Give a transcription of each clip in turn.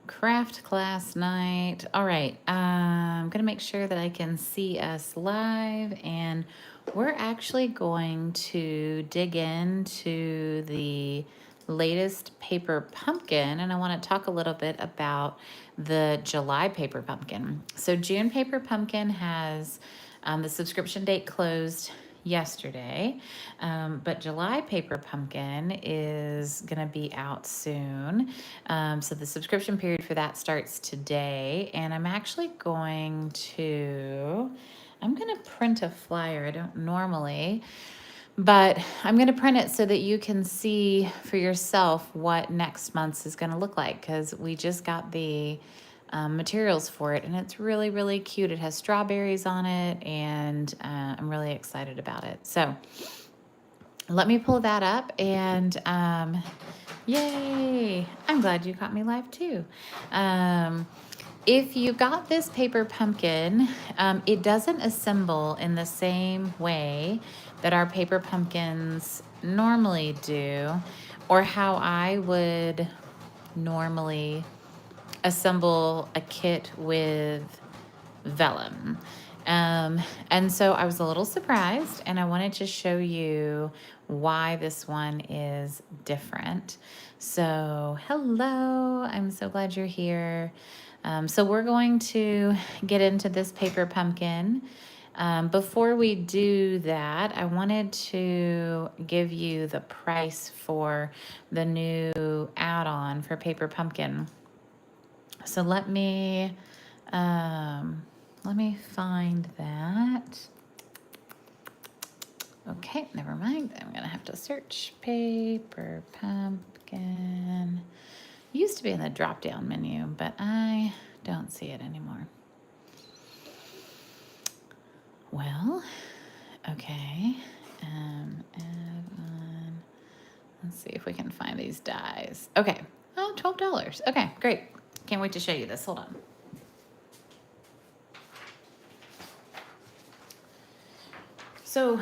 craft class night. All right, I'm gonna make sure that I can see us live, and we're actually going to dig into the latest paper pumpkin, and I want to talk a little bit about the July paper pumpkin. So June paper pumpkin has the subscription date closed yesterday, but July paper pumpkin is gonna be out soon. So the subscription period for that starts today, and I'm actually I'm gonna print a flyer. I don't normally, but I'm gonna print it so that you can see for yourself what next month's is gonna look like, because we just got the materials for it, and it's really, really cute. It has strawberries on it, and I'm really excited about it. So let me pull that up, and yay! I'm glad you caught me live too. If you got this paper pumpkin, it doesn't assemble in the same way that our paper pumpkins normally do, or how I would normally assemble a kit with vellum. And so I was a little surprised, and I wanted to show you why this one is different. So hello, I'm so glad you're here. So we're going to get into this paper pumpkin. Before we do that, I wanted to give you the price for the new add-on for paper pumpkin. So let me find that. Okay, never mind. I'm gonna have to search paper pumpkin. It used to be in the drop-down menu, but I don't see it anymore. Well, okay. Add on. Let's see if we can find these dies. Okay. Oh, $12. Okay, great. Can't wait to show you this. Hold on. So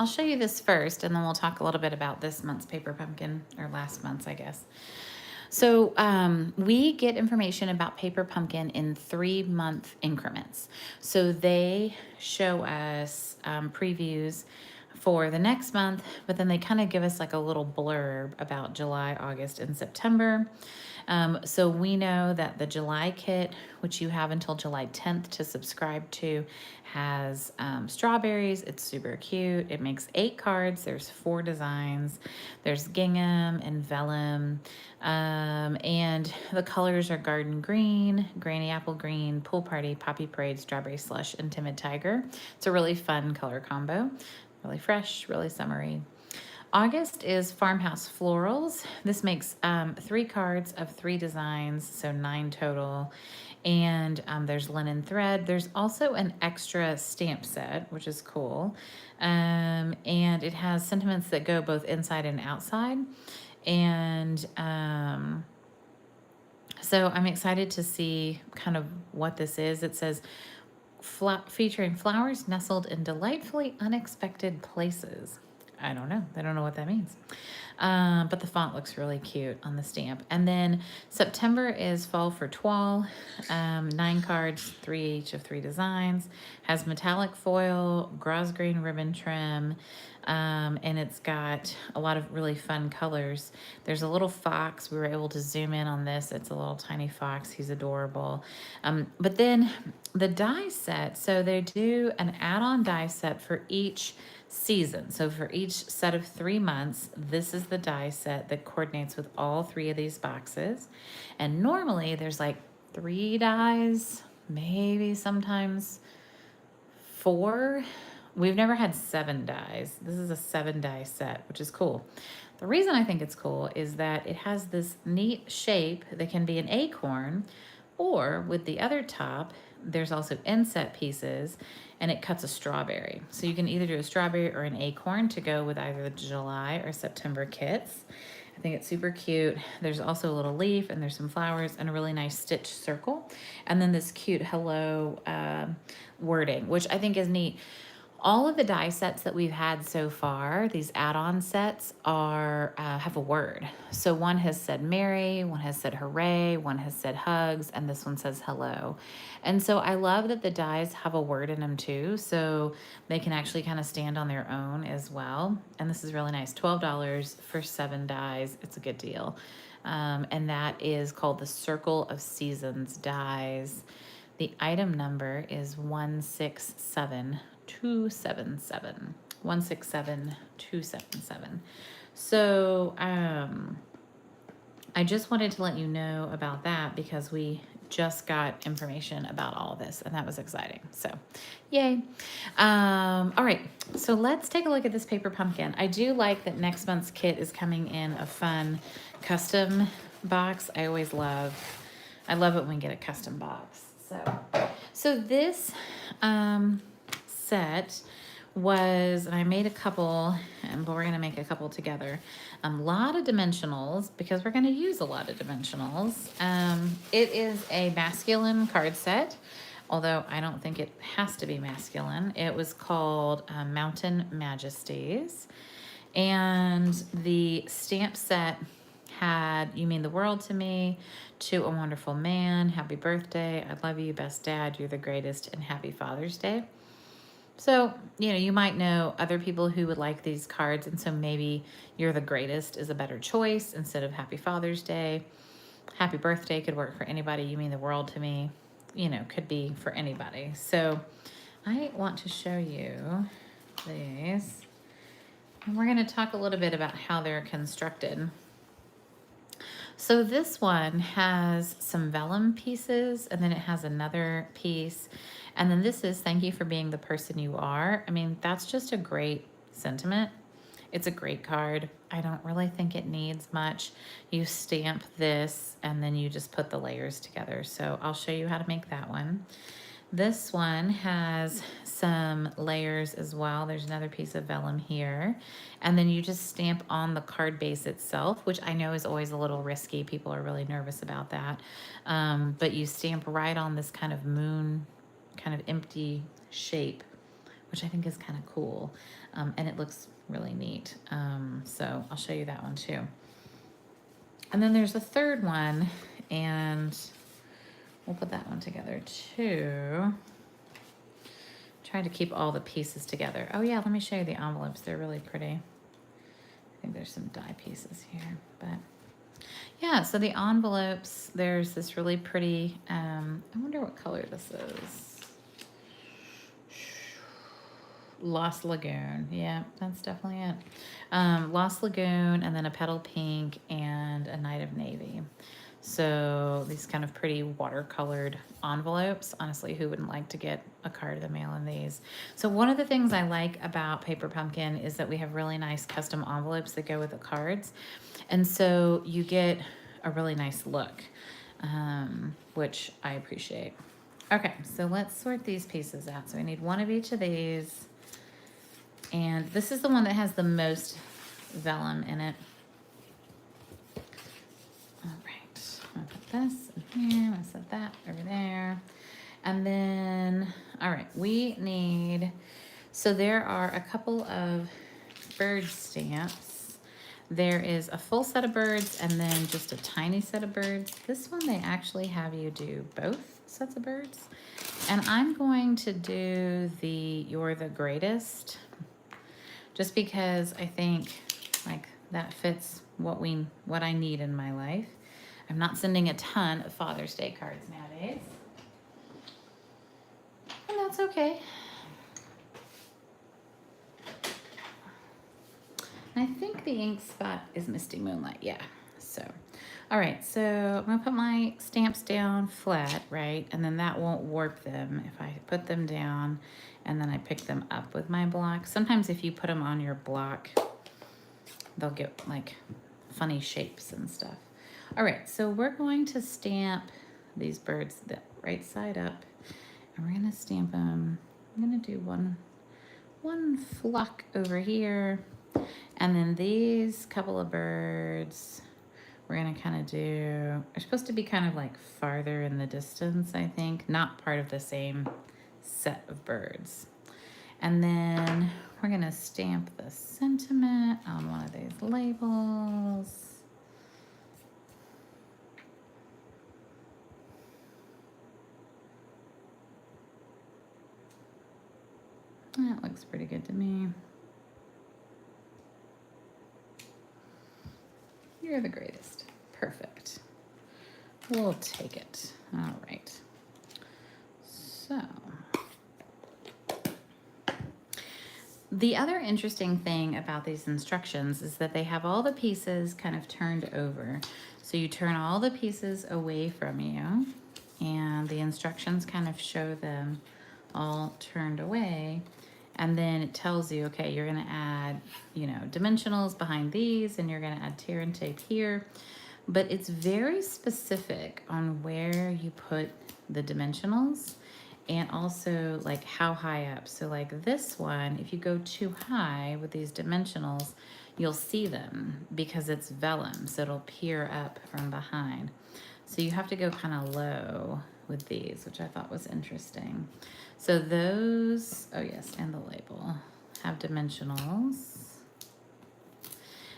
I'll show you this first, and then we'll talk a little bit about this month's paper pumpkin, or last month's, I guess. So we get information about paper pumpkin in 3-month increments. So they show us previews for the next month, but then they kind of give us like a little blurb about July, August, and September. So we know that the July kit, which you have until July 10th to subscribe to, has strawberries. It's super cute. It makes 8 cards. There's 4 designs. There's gingham and vellum. And the colors are garden green, granny apple green, pool party, poppy parade, strawberry slush, and timid tiger. It's a really fun color combo. Really fresh, really summery. August is Farmhouse Florals. This makes 3 cards of 3 designs, so 9 total. And there's linen thread. There's also an extra stamp set, which is cool. And it has sentiments that go both inside and outside. And so I'm excited to see kind of what this is. It says, featuring flowers nestled in delightfully unexpected places. I don't know. I don't know what that means. But the font looks really cute on the stamp. And then September is Fall for Toile. 9 cards, 3 each of 3 designs. Has metallic foil, grosgrain ribbon trim, and it's got a lot of really fun colors. There's a little fox. We were able to zoom in on this. It's a little tiny fox. He's adorable. But then the die set, so they do an add-on die set for each season. So for each set of 3 months, this is the die set that coordinates with all 3 of these boxes. And normally there's like 3 dies, maybe sometimes 4. We've never had 7 dies. This is a 7 die set, which is cool. The reason I think it's cool is that it has this neat shape that can be an acorn, or with the other top, there's also inset pieces, and it cuts a strawberry. So you can either do a strawberry or an acorn to go with either the July or September kits. I think it's super cute. There's also a little leaf, and there's some flowers and a really nice stitch circle. And then this cute hello wording, which I think is neat. All of the die sets that we've had so far, these add-on sets, are have a word. So one has said Mary, one has said hooray, one has said hugs, and this one says hello. And so I love that the dies have a word in them too, so they can actually kind of stand on their own as well. And this is really nice. $12 for 7 dies. It's a good deal. And that is called the Circle of Seasons dies. The item number is 167277. 167277. So I just wanted to let you know about that because we just got information about all of this, and that was exciting. So yay. All right, so let's take a look at this paper pumpkin. I do like that next month's kit is coming in a fun custom box. I love it when we get a custom box. So this set was, and I made a couple, and we're going to make a couple together. A lot of dimensionals because we're going to use a lot of dimensionals. It is a masculine card set, although I don't think it has to be masculine. It was called Mountain Majesties, and the stamp set had "You Mean the World to Me," "To a Wonderful Man," "Happy Birthday," "I Love You," "Best Dad," "You're the Greatest," and "Happy Father's Day." So, you might know other people who would like these cards, and so maybe "You're the Greatest" is a better choice instead of "Happy Father's Day." "Happy Birthday" could work for anybody. "You Mean the World to Me," could be for anybody. So I want to show you these. And we're going to talk a little bit about how they're constructed. So this one has some vellum pieces, and then it has another piece. And then this is "Thank you for being the person you are." I mean, that's just a great sentiment. It's a great card. I don't really think it needs much. You stamp this, and then you just put the layers together. So I'll show you how to make that one. This one has some layers as well. There's another piece of vellum here. And then you just stamp on the card base itself, which I know is always a little risky. People are really nervous about that. But you stamp right on this kind of moon, kind of empty shape, which I think is kind of cool. And it looks really neat. So I'll show you that one too. And then there's a third one, and we'll put that one together too. Try to keep all the pieces together. Oh yeah, let me show you the envelopes. They're really pretty. I think there's some die pieces here, but yeah, so the envelopes, there's this really pretty, I wonder what color this is. Lost Lagoon. Yeah, that's definitely it. Lost Lagoon, and then a petal pink and a night of navy. So these kind of pretty watercolored envelopes. Honestly, who wouldn't like to get a card in the mail in these? So one of the things I like about Paper Pumpkin is that we have really nice custom envelopes that go with the cards. And so you get a really nice look, which I appreciate. Okay, so let's sort these pieces out. So we need one of each of these. And this is the one that has the most vellum in it. All right, I'll put this in here, I'll set that over there. And then, all right, we need, so there are a couple of bird stamps. There is a full set of birds and then just a tiny set of birds. This one, they actually have you do both sets of birds. And I'm going to do the "You're the Greatest," just because I think like that fits what I need in my life. I'm not sending a ton of Father's Day cards nowadays, and that's okay. I think the ink spot is Misty Moonlight, yeah. So, all right, so I'm gonna put my stamps down flat, right? And then that won't warp them if I put them down and then I pick them up with my block. Sometimes if you put them on your block, they'll get like funny shapes and stuff. All right, so we're going to stamp these birds the right side up, and we're gonna stamp them. I'm gonna do one flock over here, and then these couple of birds, we're gonna kind of do, are supposed to be kind of like farther in the distance, I think, not part of the same set of birds. And then we're gonna stamp the sentiment on one of these labels. That looks pretty good to me. You're the greatest. Perfect. We'll take it. All right. So, the other interesting thing about these instructions is that they have all the pieces kind of turned over. So you turn all the pieces away from you, and the instructions kind of show them all turned away. And then it tells you, okay, you're gonna add, dimensionals behind these, and you're gonna add tear and tape here. But it's very specific on where you put the dimensionals and also like how high up. So like this one, if you go too high with these dimensionals, you'll see them because it's vellum, so it'll peer up from behind. So you have to go kind of low with these, which I thought was interesting. So those, oh yes, and the label have dimensionals.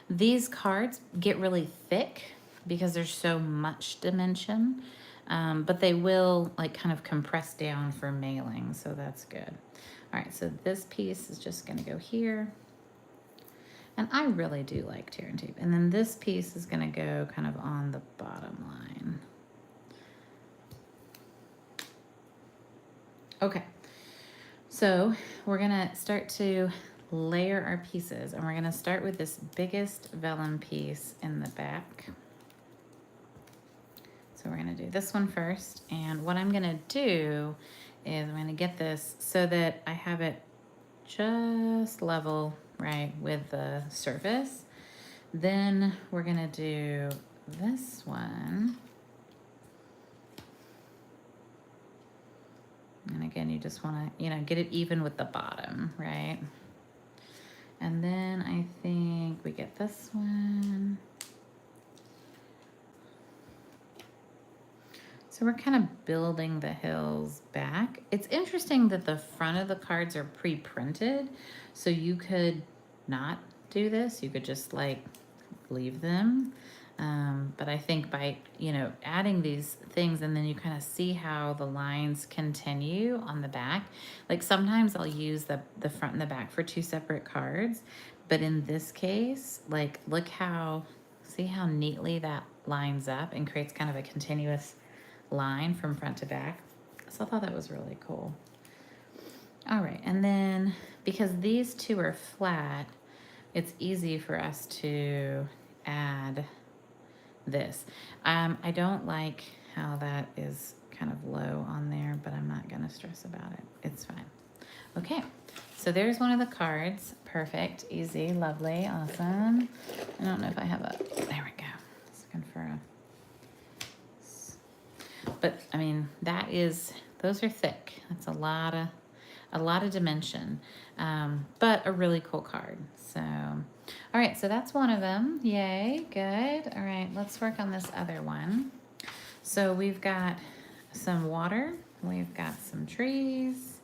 These cards get really thick because there's so much dimension, but they will like kind of compress down for mailing, so that's good. All right, so this piece is just gonna go here. And I really do like tear and tape. And then this piece is gonna go kind of on the bottom line. Okay, so we're gonna start to layer our pieces, and we're gonna start with this biggest vellum piece in the back. So we're gonna do this one first, and what I'm gonna do is I'm gonna get this so that I have it just level, right, with the surface. Then we're gonna do this one. And again, you just wanna, get it even with the bottom, right? And then I think we get this one. So we're kind of building the hills back. It's interesting that the front of the cards are pre-printed, so you could not do this. You could just like leave them. But I think by, adding these things, and then you kind of see how the lines continue on the back. Like sometimes I'll use the front and the back for two separate cards, but in this case, like see how neatly that lines up and creates kind of a continuous line from front to back. So I thought that was really cool. All right, and then because these two are flat, it's easy for us to add this. I don't like how that is kind of low on there, but I'm not gonna stress about it. It's fine. Okay, so there's one of the cards. Perfect, easy, lovely, awesome. I don't know if I have a, there we go. Just looking for a, but I mean, those are thick. That's a lot of dimension, but a really cool card. So, all right, so that's one of them. Yay, good. All right, let's work on this other one. So we've got some water, we've got some trees,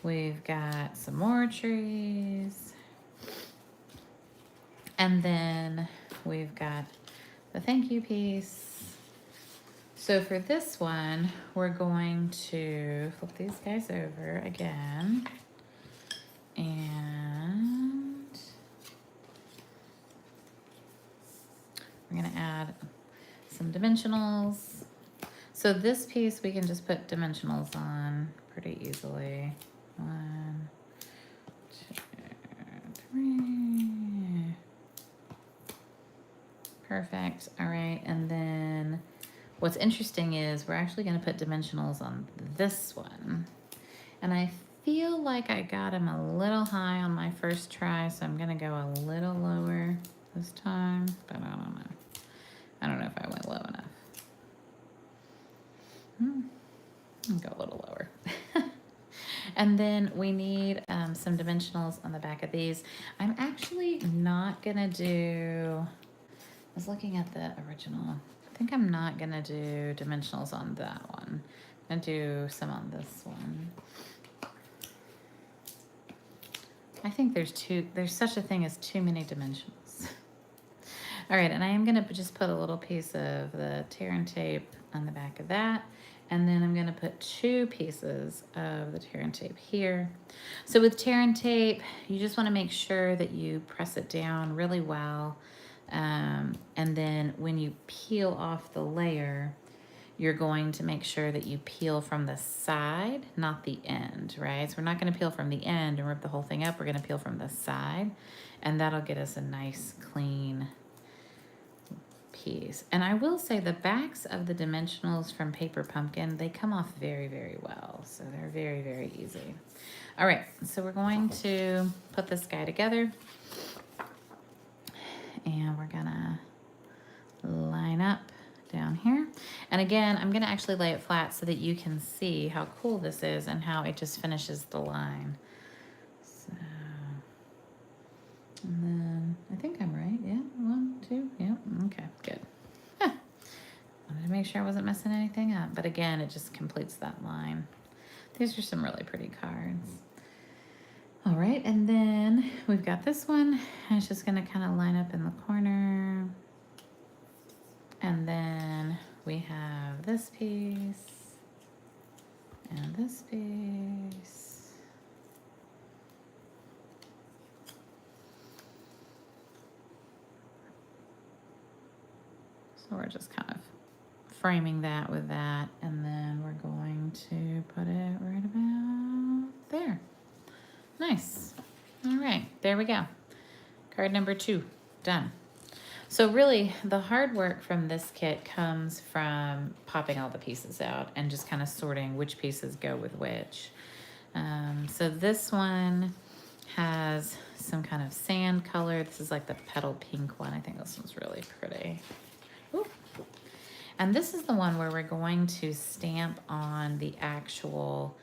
we've got some more trees, and then we've got the thank you piece. So for this one, we're going to flip these guys over again, and we're gonna add some dimensionals. So this piece we can just put dimensionals on pretty easily. 1, 2, 3. Perfect. All right, and then what's interesting is we're actually going to put dimensionals on this one. And I feel like I got them a little high on my first try, so I'm going to go a little lower this time, but I don't know. I don't know if I went low enough. I'll go a little lower. And then we need some dimensionals on the back of these. I'm actually not going to do, I was looking at the original. I think I'm not gonna do dimensionals on that one. I'm gonna do some on this one. I think there's such a thing as too many dimensionals. All right, and I am gonna just put a little piece of the tear and tape on the back of that. And then I'm gonna put 2 pieces of the tear and tape here. So with tear and tape, you just wanna make sure that you press it down really well. And then when you peel off the layer, you're going to make sure that you peel from the side, not the end, right? So we're not gonna peel from the end and rip the whole thing up. We're gonna peel from the side, and that'll get us a nice, clean piece. And I will say the backs of the dimensionals from Paper Pumpkin, they come off very, very well. So they're very, very easy. All right, so we're going to put this guy together, and we're gonna line up down here. And again, I'm gonna actually lay it flat so that you can see how cool this is and how it just finishes the line. So, and then I think I'm right. Yeah, 1, 2, yeah, okay, good. Wanted to make sure I wasn't messing anything up, but again, it just completes that line. These are some really pretty cards. All right, and then we've got this one, and it's just gonna kind of line up in the corner. And then we have this piece and this piece. So we're just kind of framing that with that, and then we're going to put it right about there. Nice. All right, there we go. Card number 2, done. So really, the hard work from this kit comes from popping all the pieces out and just kind of sorting which pieces go with which. So this one has some kind of sand color. This is like the petal pink one. I think this one's really pretty. Ooh. And this is the one where we're going to stamp on the actual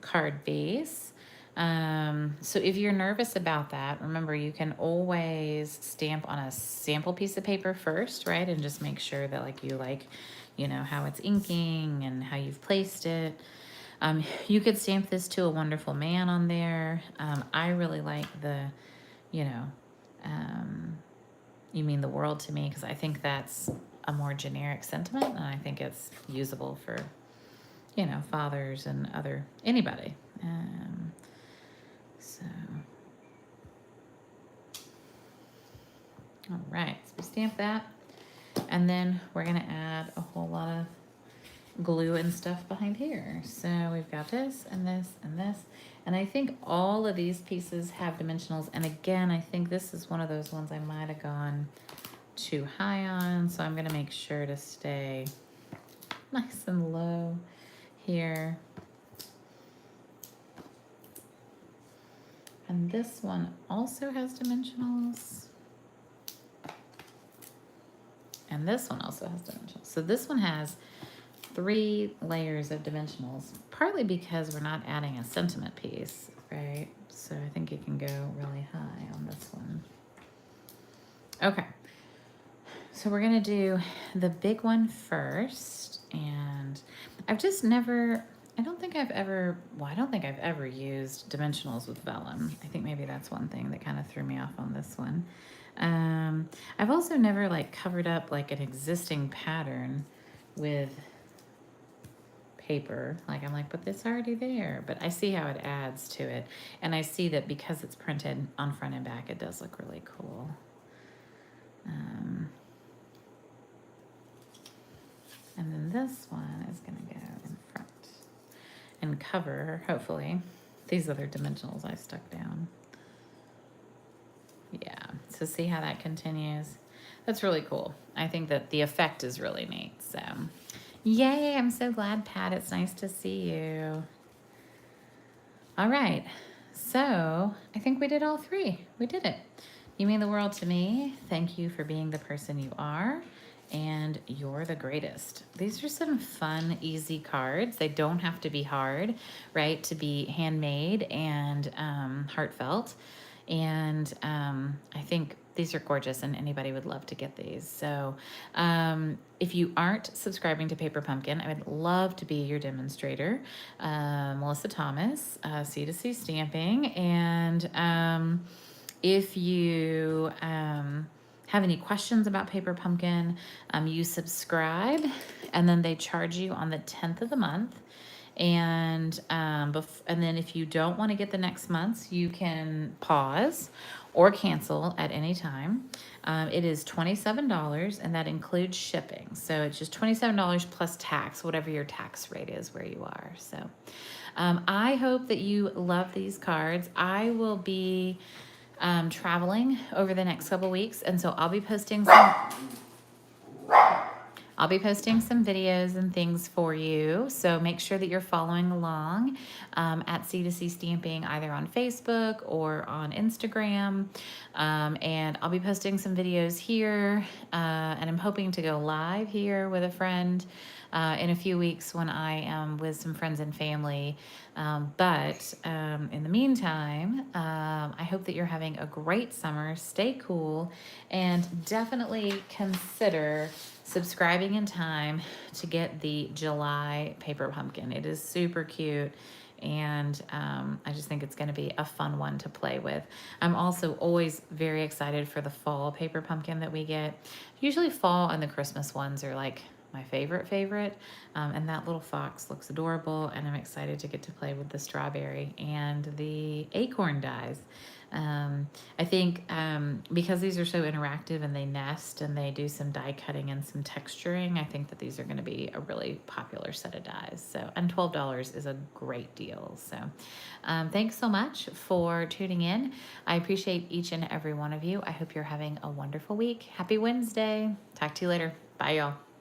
card base. So if you're nervous about that, remember you can always stamp on a sample piece of paper first, right? And just make sure that like you like, you know, how it's inking and how you've placed it. You could stamp this to a wonderful man on there. I really like the, you know, you mean the world to me, because I think that's a more generic sentiment, and I think it's usable for, you know, fathers and anybody. So, all right, so we stamp that, and then we're gonna add a whole lot of glue and stuff behind here. So we've got this and this and this, and I think all of these pieces have dimensionals, and again, I think this is one of those ones I might have gone too high on, so I'm gonna make sure to stay nice and low here. And this one also has dimensionals. And this one also has dimensionals. So this one has 3 layers of dimensionals, partly because we're not adding a sentiment piece, right? So I think it can go really high on this one. Okay. So we're gonna do the big one first. And I've just never, I don't think I've ever used dimensionals with vellum. I think maybe that's one thing that kind of threw me off on this one. I've also never like covered up like an existing pattern with paper. Like I'm like, but it's already there. But I see how it adds to it. And I see that because it's printed on front and back, it does look really cool. And then this one is gonna go in front and cover, hopefully, these other dimensionals I stuck down. Yeah, so see how that continues? That's really cool. I think that the effect is really neat, so. Yay, I'm so glad, Pat. It's nice to see you. All right, so I think we did all 3. We did it. You mean the world to me. Thank you for being the person you are. And you're the greatest. These are some fun, easy cards. They don't have to be hard, right? To be handmade and heartfelt. And I think these are gorgeous, and anybody would love to get these. So if you aren't subscribing to Paper Pumpkin, I would love to be your demonstrator. Melissa Thomas, C2C Stamping. And if you have any questions about Paper Pumpkin, you subscribe, and then they charge you on the 10th of the month. And and then if you don't want to get the next month's, you can pause or cancel at any time. It is $27, and that includes shipping. So it's just $27 plus tax, whatever your tax rate is where you are. So I hope that you love these cards. I will be traveling over the next couple weeks, and so I'll be posting some videos and things for you. So make sure that you're following along at C2C Stamping, either on Facebook or on Instagram. And I'll be posting some videos here. And I'm hoping to go live here with a friend in a few weeks when I am with some friends and family. But in the meantime, I hope that you're having a great summer. Stay cool, and definitely consider subscribing in time to get the July Paper Pumpkin. It is super cute, and I just think it's going to be a fun one to play with. I'm also always very excited for the fall Paper Pumpkin that we get. Usually fall and the Christmas ones are like my favorite. And that little fox looks adorable, and I'm excited to get to play with the strawberry and the acorn dies. I think because these are so interactive and they nest and they do some die cutting and some texturing, I think that these are going to be a really popular set of dies. So, and $12 is a great deal. So thanks so much for tuning in. I appreciate each and every one of you. I hope you're having a wonderful week. Happy Wednesday. Talk to you later. Bye, y'all.